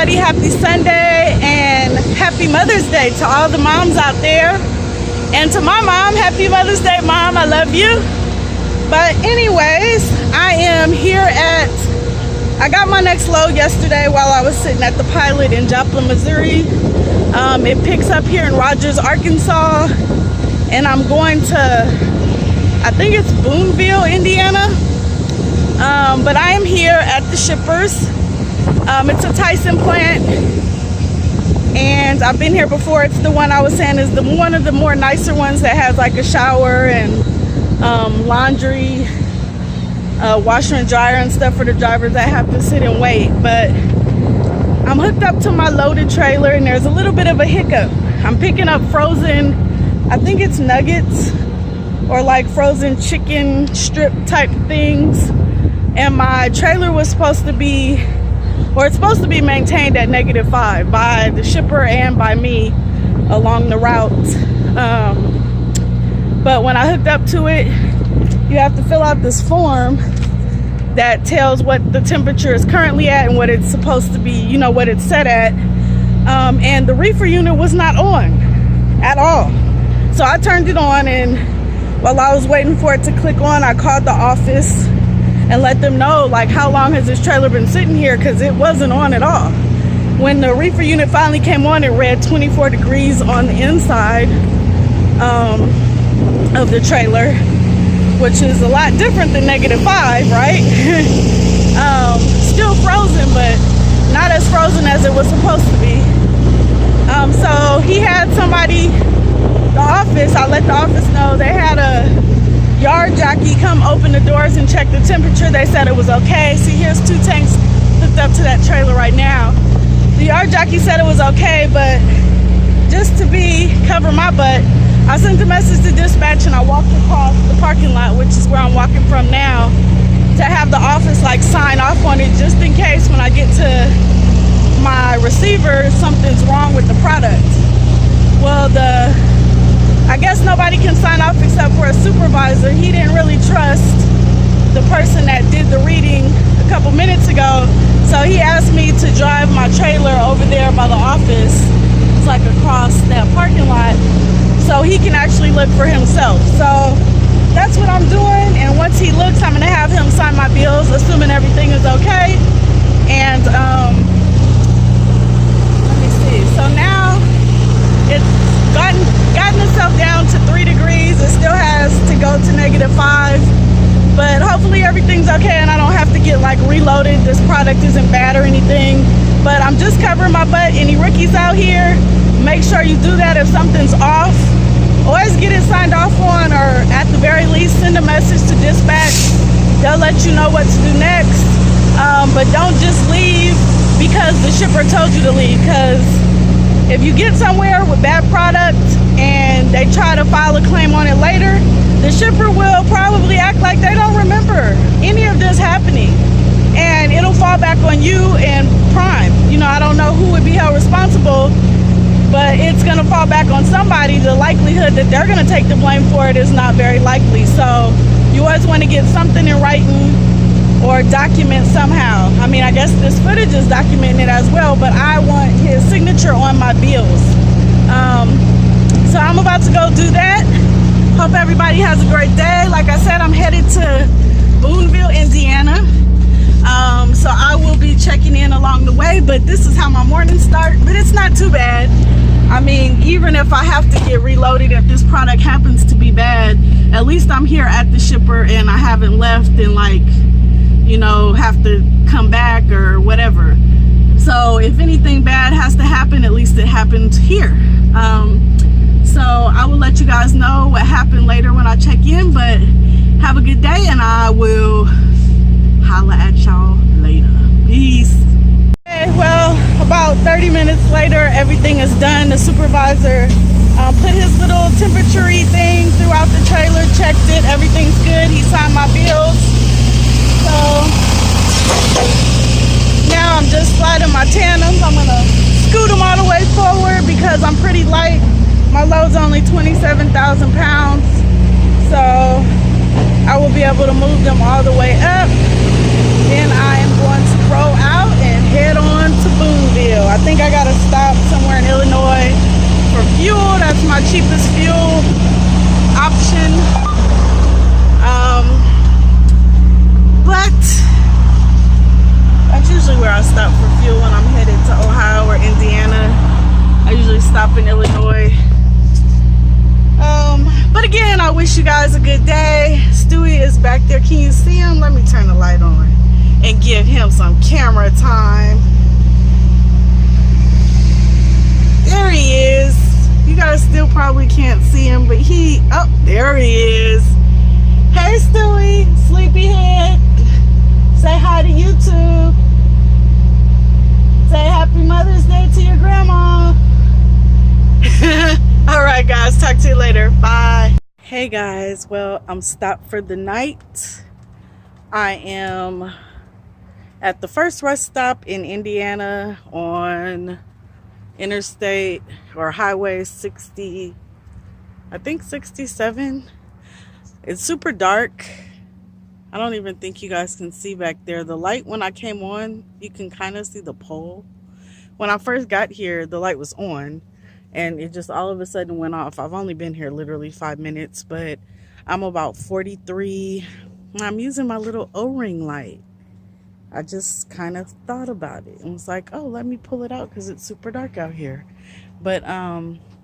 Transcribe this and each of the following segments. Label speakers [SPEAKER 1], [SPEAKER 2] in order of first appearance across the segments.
[SPEAKER 1] everybody, happy Sunday and happy Mother's Day to all the moms out there. And to my mom, happy Mother's Day, Mom, I love you. But anyways, I am here I got my next load yesterday while I was sitting at the pilot in Joplin, Missouri. It picks up here in Rogers, Arkansas, and I'm going to, I think it's Boonville, Indiana. But I am here at the shippers. It's a Tyson plant, and I've been here before. It's the one I was saying is one of the more nicer ones that has like a shower and laundry, washer and dryer and stuff for the drivers that have to sit and wait. But I'm hooked up to my loaded trailer, and there's a little bit of a hiccup. I'm picking up frozen, I think it's nuggets or like frozen chicken strip type things, and my trailer was supposed to be, or it's supposed to be maintained at -5 by the shipper and by me along the route. But when I hooked up to it, you have to fill out this form that tells what the temperature is currently at and what it's supposed to be, you know, what it's set at. And the reefer unit was not on at all. So I turned it on, and while I was waiting for it to click on, I called the office and let them know, like, how long has this trailer been sitting here, because it wasn't on at all. When the reefer unit finally came on, it read 24 degrees on the inside of the trailer, which is a lot different than -5, right? Still frozen, but not as frozen as it was supposed to be. So he had somebody, the office, I let the office know, they had a yard jockey come open the doors and check the temperature. They said it was okay. See, here's 2 tanks hooked up to that trailer right now. The yard jockey said it was okay, but just to cover my butt, I sent a message to dispatch, and I walked across the parking lot, which is where I'm walking from now, to have the office like sign off on it, just in case when I get to my receiver something's wrong with the product. Well, I guess nobody can sign off except for a supervisor. He didn't really trust the person that did the reading a couple minutes ago, so he asked me to drive my trailer over there by the office. It's like across that parking lot, so he can actually look for himself. So that's what I'm doing, and once he looks, I'm gonna have him sign my bills, assuming everything is okay. And let me see. So now it's gotten itself down to 3 degrees. It still has to go to -5, but hopefully everything's okay and I don't have to get like reloaded. This product isn't bad or anything, but I'm just covering my butt. Any rookies out here, make sure you do that. If something's off, always get it signed off on, or at the very least send a message to dispatch. They'll let you know what to do next. But don't just leave because the shipper told you to leave, because if you get somewhere with bad product and they try to file a claim on it later, the shipper will probably act like they don't remember any of this happening, and it'll fall back on you and Prime. You know, I don't know who would be held responsible, but it's gonna fall back on somebody. The likelihood that they're gonna take the blame for it is not very likely. So you always want to get something in writing or document somehow. I mean, I guess this footage is documenting it as well, but I want his signature on my bills. So I'm about to go do that. Hope everybody has a great day. Like I said, I'm headed to Boonville, Indiana. So I will be checking in along the way, but this is how my mornings start. But it's not too bad. I mean, even if I have to get reloaded, if this product happens to be bad, at least I'm here at the shipper and I haven't left and, like, you know, have to come back or whatever. So if anything bad has to happen, at least it happened here. So I will let you guys know what happened later when I check in, but have a good day, and I will holla at y'all later. Peace. Okay, well, about 30 minutes later, everything is done. The supervisor put his little temperature-y thing throughout the trailer, checked it, everything's good. He signed my bills. So now I'm just sliding my tandems. I'm gonna scoot them all the way forward because I'm pretty light. My load's only 27,000 pounds, so I will be able to move them all the way up. Then I am going to roll out and head on to Boonville. you guys a good day. Stewie is back there. Can you see him? Let me turn the light on and give him some camera time. There he is. You guys still probably can't see him, but there he is. Hey Stewie, sleepyhead. Say hi to YouTube. Say happy Mother's Day to your grandma. Alright guys, talk to you later. Bye. Hey guys, well, I'm stopped for the night. I am at the first rest stop in Indiana on Interstate or Highway 60, I think 67. It's super dark. I don't even think you guys can see back there. The light, when I came on, you can kind of see the pole. When I first got here, the light was on and it just all of a sudden went off. I've only been here literally 5 minutes, but I'm about 43. I'm using my little O-ring light. I just kind of thought about it and was like, oh, let me pull it out because it's super dark out here. But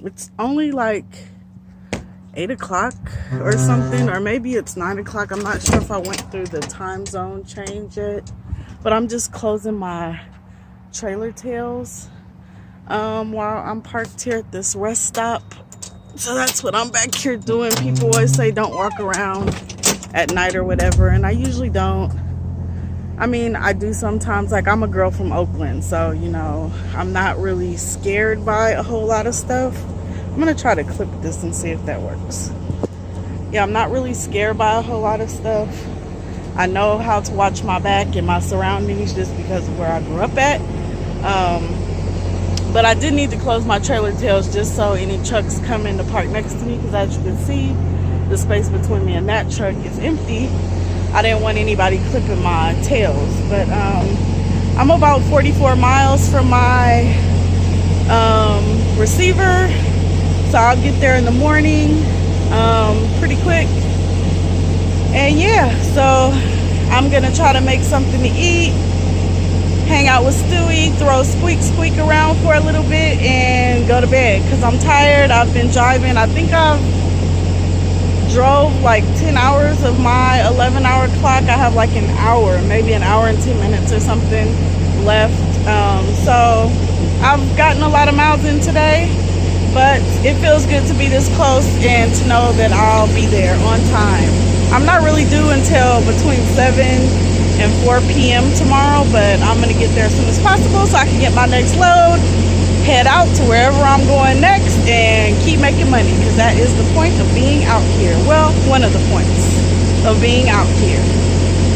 [SPEAKER 1] it's only like 8 o'clock or something, or maybe it's 9 o'clock. I'm not sure if I went through the time zone change yet, but I'm just closing my trailer tails while I'm parked here at this rest stop. So that's what I'm back here doing. People always say don't walk around at night or whatever, and I usually don't. I mean, I do sometimes. Like, I'm a girl from Oakland, so you know, I'm not really scared by a whole lot of stuff. I'm gonna try to clip this and see if that works. Yeah, I'm not really scared by a whole lot of stuff. I know how to watch my back and my surroundings just because of where I grew up at. But I did need to close my trailer tails just so any trucks come in to park next to me, because as you can see, the space between me and that truck is empty. I didn't want anybody clipping my tails. But I'm about 44 miles from my receiver, so I'll get there in the morning pretty quick. And yeah, so I'm gonna try to make something to eat, hang out with Stewie, throw squeak around for a little bit, and go to bed because I'm tired. I've been driving. I think I've drove like 10 hours of my 11-hour clock. I have like an hour, maybe an hour and 10 minutes or something left. So I've gotten a lot of miles in today, but it feels good to be this close and to know that I'll be there on time. I'm not really due until between 7 and 4 p.m. tomorrow, but I'm gonna get there as soon as possible so I can get my next load, head out to wherever I'm going next, and keep making money, because that is the point of being out here. Well, one of the points of being out here.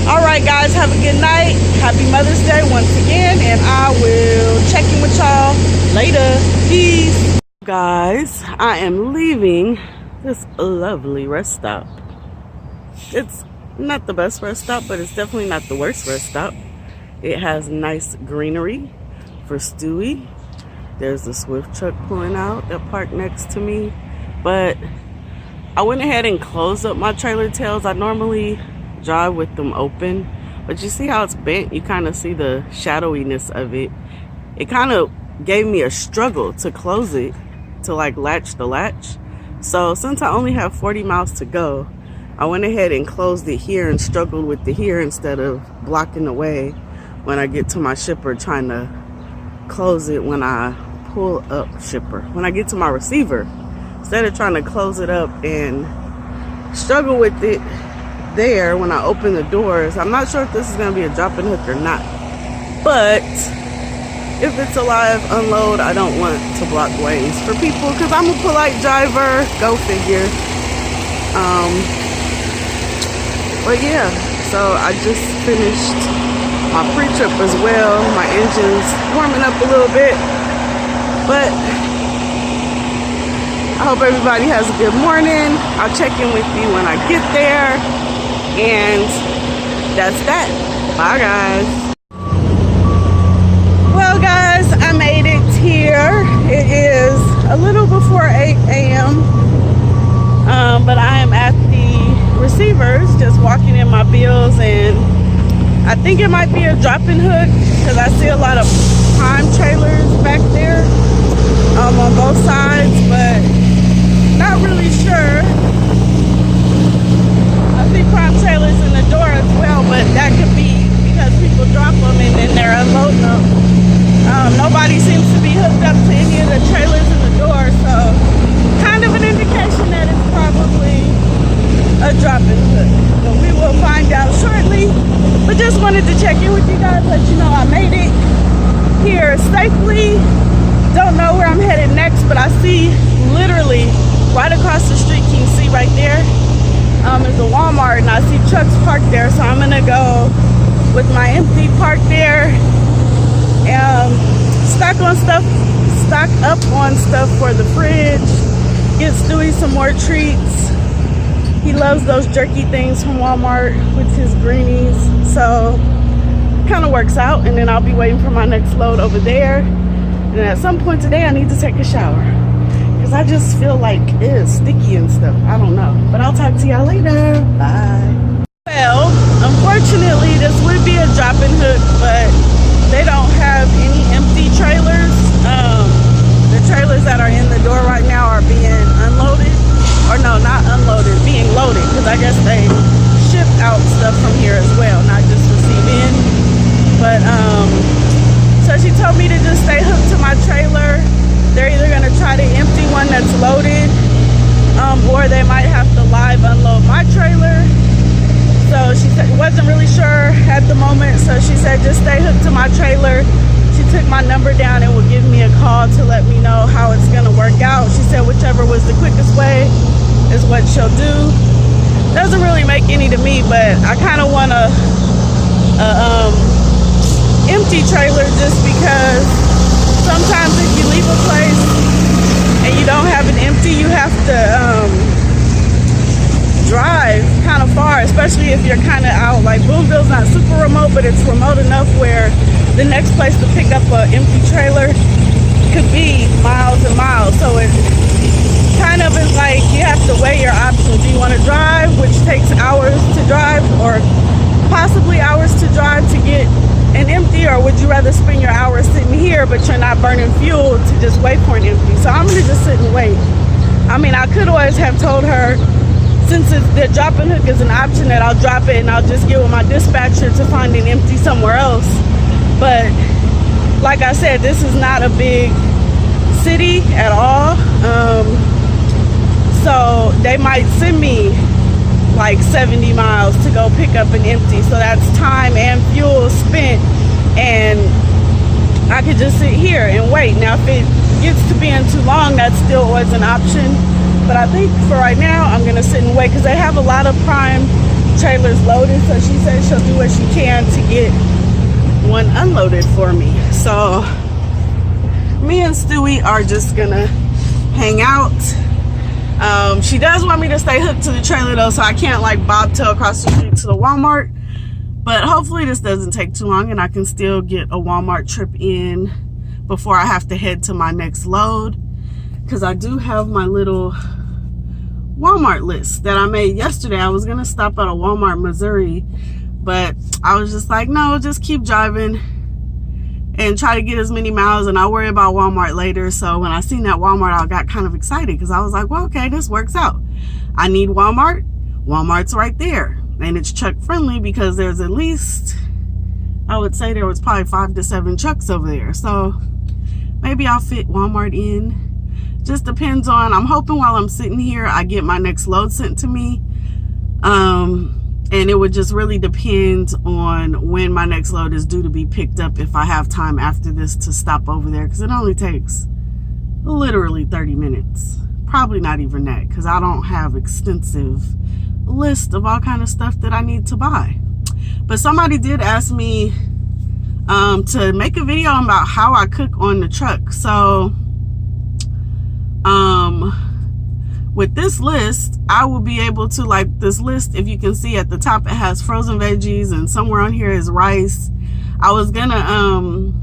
[SPEAKER 1] All right, guys, have a good night. Happy Mother's Day once again, and I will check in with y'all later. Peace. Guys, I am leaving this lovely rest stop. It's not the best rest stop, but it's definitely not the worst rest stop. It has nice greenery for Stewie. There's a Swift truck pulling out that parked next to me. But I went ahead and closed up my trailer tails. I normally drive with them open, but you see how it's bent? You kind of see the shadowiness of it. It kind of gave me a struggle to close it, to like latch the latch. So since I only have 40 miles to go, I went ahead and closed it here and struggled with the here instead of blocking the way when I get to my shipper, trying to close it when I pull up shipper. When I get to my receiver, instead of trying to close it up and struggle with it there when I open the doors. I'm not sure if this is going to be a drop-in hook or not, but if it's a live unload, I don't want to block ways for people because I'm a polite driver. Go figure. But yeah, so I just finished my pre-trip as well. My engine's warming up a little bit, but I hope everybody has a good morning. I'll check in with you when I get there, and that's that. Bye guys. Well guys, I made it here. It is a little before 8 a.m. But I am at the receivers, just walking in my bills, and I think it might be a drop-in hook because I see a lot of prime trailers back there on both sides, but not really sure. have trailers in the door as well, but that could be because people drop them and then they're unloading them. Nobody seems to be hooked up to any of the trailers in the door, so kind of an indication that it's probably a drop-in hook. But we will find out shortly. But just wanted to check in with you guys, let you know I made it here safely. Don't know where I'm headed next, but I see literally right across the street, can you see right there, is a Walmart, and I see trucks parked there, so I'm gonna go with my empty park there and stock up on stuff for the fridge, get Stewie some more treats. He loves those jerky things from Walmart with his greenies, so kind of works out. And then I'll be waiting for my next load over there, and at some point today I need to take a shower because I just feel like it's sticky and stuff. I don't know, but I'll talk to y'all later. Bye. Well, unfortunately this would be a drop-in hook, but they don't have any empty trailers. The trailers that are in the door right now are being unloaded, or no, not unloaded, being loaded, because I guess they ship out stuff from here as well, not just receive in. But so she told me to just stay hooked to my trailer. They're either gonna try to empty one that's loaded, or they might have to live unload my trailer. So she said, wasn't really sure at the moment, so she said just stay hooked to my trailer. She took my number down and will give me a call to let me know how it's gonna work out. She said whichever was the quickest way is what she'll do. Doesn't really make any to me, but I kind of want a empty trailer just because sometimes if you leave a place and you don't have it empty, you have to drive kind of far, especially if you're kind of out. Like Boonville's not super remote, but it's remote enough where the next place to pick up an empty trailer could be miles and miles. So it kind of is like you have to weigh your options. Do you want to drive, which takes hours to drive, or possibly hours to drive to get an empty, or would you rather spend your hours sitting here but you're not burning fuel to just wait for an empty? So I'm gonna just sit and wait. I mean, I could always have told her, since the drop-in hook is an option, that I'll drop it and I'll just get with my dispatcher to find an empty somewhere else. But like I said, this is not a big city at all, so they might send me like 70 miles to go pick up an empty, so that's time and fuel spent, and I could just sit here and wait. Now if it gets to being too long, that's still always an option, but I think for right now I'm gonna sit and wait because they have a lot of prime trailers loaded. So she said she'll do what she can to get one unloaded for me. So me and Stewie are just gonna hang out. She does want me to stay hooked to the trailer though, so I can't like bobtail across the street to the Walmart, but hopefully this doesn't take too long and I can still get a Walmart trip in before I have to head to my next load, because I do have my little Walmart list that I made yesterday. I was gonna stop at a Walmart Missouri, but I was just like, no, just keep driving and try to get as many miles, and I'll worry about Walmart later. So when I seen that Walmart, I got kind of excited because I was like, well, okay, this works out. I need Walmart. Walmart's right there, and it's truck friendly because there's at least, I would say there was probably 5 to 7 trucks over there. So maybe I'll fit Walmart in. Just depends on, I'm hoping while I'm sitting here, I get my next load sent to me. And it would just really depend on when my next load is due to be picked up, if I have time after this to stop over there, because it only takes literally 30 minutes. Probably not even that, because I don't have extensive list of all kind of stuff that I need to buy. But somebody did ask me to make a video about how I cook on the truck. So with this list, I will be able to, like this list, if you can see at the top, it has frozen veggies and somewhere on here is rice. I was gonna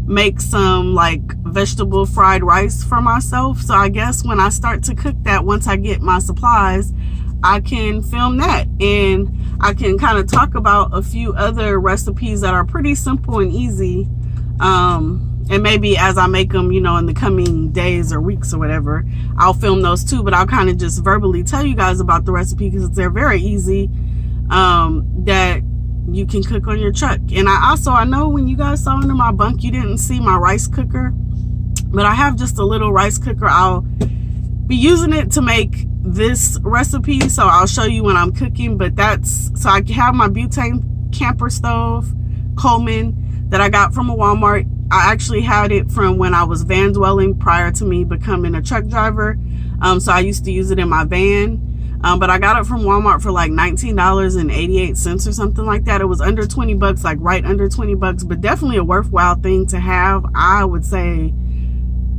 [SPEAKER 1] make some like vegetable fried rice for myself. So I guess when I start to cook that, once I get my supplies, I can film that, and I can kind of talk about a few other recipes that are pretty simple and easy. And maybe as I make them, you know, in the coming days or weeks or whatever, I'll film those too. But I'll kind of just verbally tell you guys about the recipe because they're very easy. that you can cook on your truck. And I know when you guys saw under my bunk, you didn't see my rice cooker, but I have just a little rice cooker. I'll be using it to make this recipe, so I'll show you when I'm cooking. But so I have my butane camper stove, Coleman, that I got from a Walmart. I actually had it from when I was van dwelling prior to me becoming a truck driver. So I used to use it in my van. But I got it from Walmart for like $19.88 or something like that. It was under 20 bucks, like right under 20 bucks, but definitely a worthwhile thing to have. I would say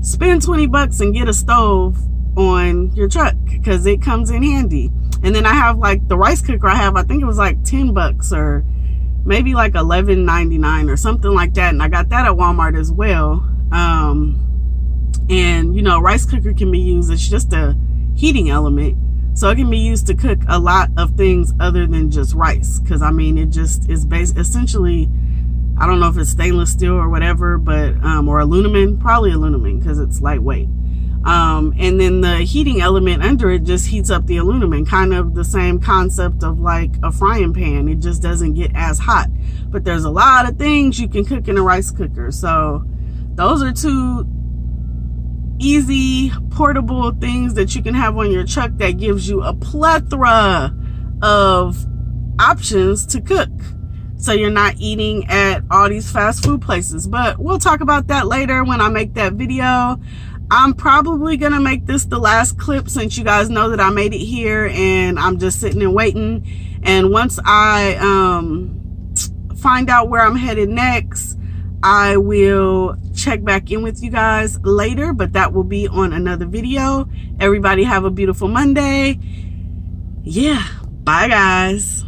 [SPEAKER 1] spend 20 bucks and get a stove on your truck, because it comes in handy. And then I have like the rice cooker I have, I think it was like 10 bucks or maybe like $11.99 or something like that. And I got that at Walmart as well. And you know, rice cooker can be used, it's just a heating element. So it can be used to cook a lot of things other than just rice. Because I mean, it just is essentially, I don't know if it's stainless steel or whatever, but or aluminum, probably aluminum because it's lightweight. And then the heating element under it just heats up the aluminum, kind of the same concept of like a frying pan. It just doesn't get as hot. But there's a lot of things you can cook in a rice cooker. So those are two easy portable things that you can have on your truck that gives you a plethora of options to cook, so you're not eating at all these fast food places. But we'll talk about that later when I make that video. I'm probably gonna make this the last clip, since you guys know that I made it here and I'm just sitting and waiting. And once I find out where I'm headed next, I will check back in with you guys later, but that will be on another video. Everybody have a beautiful Monday. Yeah, bye guys.